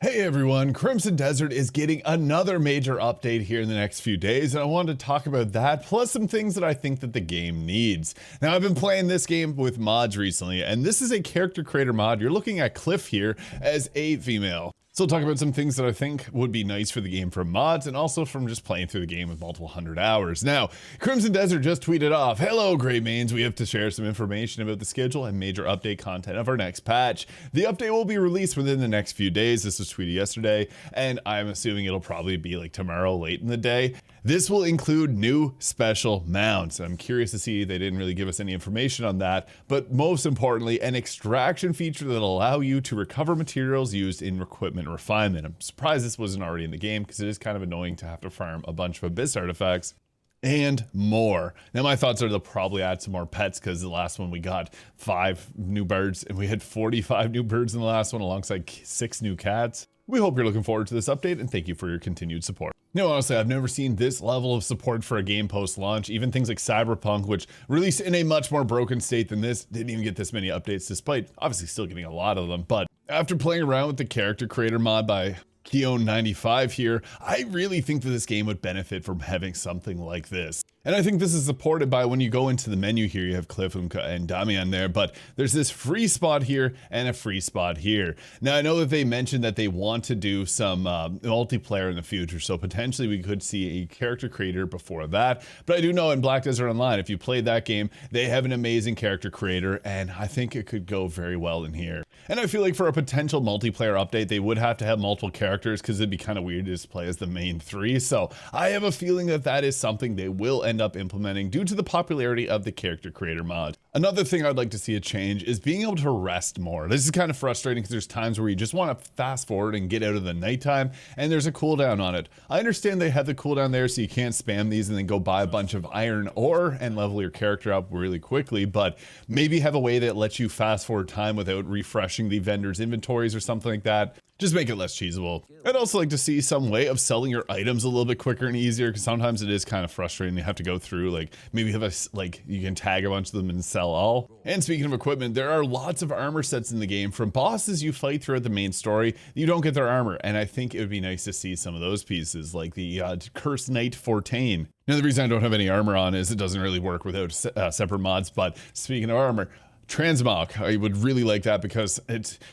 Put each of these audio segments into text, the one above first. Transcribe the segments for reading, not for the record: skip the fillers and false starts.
Hey everyone, Crimson Desert is getting another major update here in the next few days, and I wanted to talk about that, plus some things that I think that the game needs. Now, I've been playing this game with mods recently, and this is a character creator mod. You're looking at Cliff here as a female. So I'll talk about some things that I think would be nice for the game from mods and also from just playing through the game with multiple hundred hours. Now, Crimson Desert just tweeted off, "Hello, Greymane. We have to share some information about the schedule and major update content of our next patch. The update will be released within the next few days." This was tweeted yesterday, and I'm assuming it'll probably be like tomorrow late in the day. This will include new special mounts. I'm curious to see, they didn't really give us any information on that, but most importantly, an extraction feature that'll allow you to recover materials used in equipment refinement. I'm surprised this wasn't already in the game because it is kind of annoying to have to farm a bunch of Abyss artifacts. And more. Now my thoughts are they'll probably add some more pets because the last one we got 5 new birds and we had 45 new birds in the last one alongside 6 new cats. We hope you're looking forward to this update and thank you for your continued support. No, honestly, I've never seen this level of support for a game post-launch. Even things like Cyberpunk, which released in a much more broken state than this, didn't even get this many updates despite obviously still getting a lot of them. But after playing around with the character creator mod by Keone95 here, I really think that this game would benefit from having something like this. And I think this is supported by when you go into the menu here, you have Cliff and Damian there, but there's this free spot here and a free spot here. Now I know that they mentioned that they want to do some multiplayer in the future, so potentially we could see a character creator before that. But I do know in Black Desert Online, if you played that game, they have an amazing character creator, and I think it could go very well in here. And I feel like for a potential multiplayer update, they would have to have multiple characters because it'd be kind of weird to just play as the main 3. So I have a feeling that that is something they will end up implementing due to the popularity of the character creator mod. Another thing I'd like to see a change is being able to rest more. This is kind of frustrating because there's times where you just want to fast forward and get out of the nighttime and there's a cooldown on it. I understand they have the cooldown there so you can't spam these and then go buy a bunch of iron ore and level your character up really quickly, but maybe have a way that lets you fast forward time without refreshing the vendor's inventories or something like that. Just make it less cheesable. I'd also like to see some way of selling your items a little bit quicker and easier because sometimes it is kind of frustrating. You have to go through, like, maybe have a, like, you can tag a bunch of them and sell all. And speaking of equipment, there are lots of armor sets in the game from bosses you fight throughout the main story. You don't get their armor, and I think it would be nice to see some of those pieces, like the Cursed Knight Fortain. Now, the reason I don't have any armor on is it doesn't really work without separate mods, but speaking of armor, Transmog, I would really like that because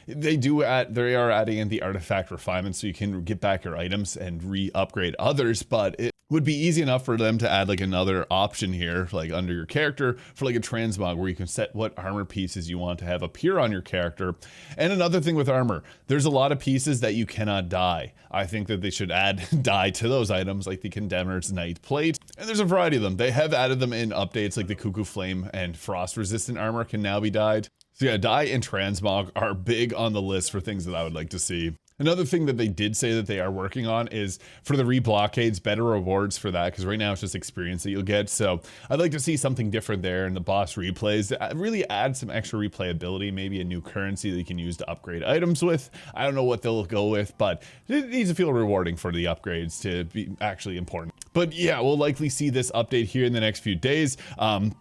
they are adding in the artifact refinement so you can get back your items and re-upgrade others, but it would be easy enough for them to add like another option here, like under your character for like a transmog where you can set what armor pieces you want to have appear on your character. And another thing with armor, there's a lot of pieces that you cannot dye. I think that they should add dye to those items like the Condemner's Knight Plate. And there's a variety of them. They have added them in updates like the Cuckoo Flame and frost resistant armor can now be dyed. So yeah, dye and transmog are big on the list for things that I would like to see. Another thing that they did say that they are working on is for the reblockades, better rewards for that, because right now it's just experience that you'll get. So I'd like to see something different there in the boss replays. Really add some extra replayability, maybe a new currency that you can use to upgrade items with. I don't know what they'll go with, but it needs to feel rewarding for the upgrades to be actually important. But yeah, we'll likely see this update here in the next few days.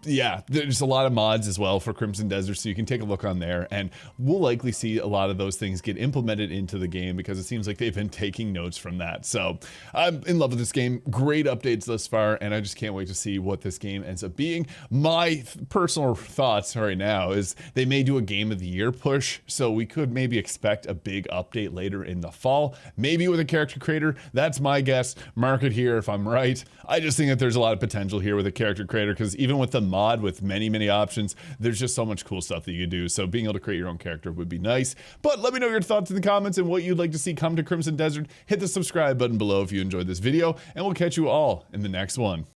Yeah, there's a lot of mods as well for Crimson Desert, so you can take a look on there, and we'll likely see a lot of those things get implemented into the game because it seems like they've been taking notes from that. So I'm in love with this game. Great updates thus far, and I just can't wait to see what this game ends up being. My personal thoughts right now is they may do a Game of the Year push, so we could maybe expect a big update later in the fall, maybe with a character creator. That's my guess. Mark it here if I'm right. I just think that there's a lot of potential here with a character creator because even with the mod with many options, there's just so much cool stuff that you can do. So being able to create your own character would be nice. But let me know your thoughts in the comments and what you'd like to see come to Crimson Desert. Hit the subscribe button below if you enjoyed this video, and we'll catch you all in the next one.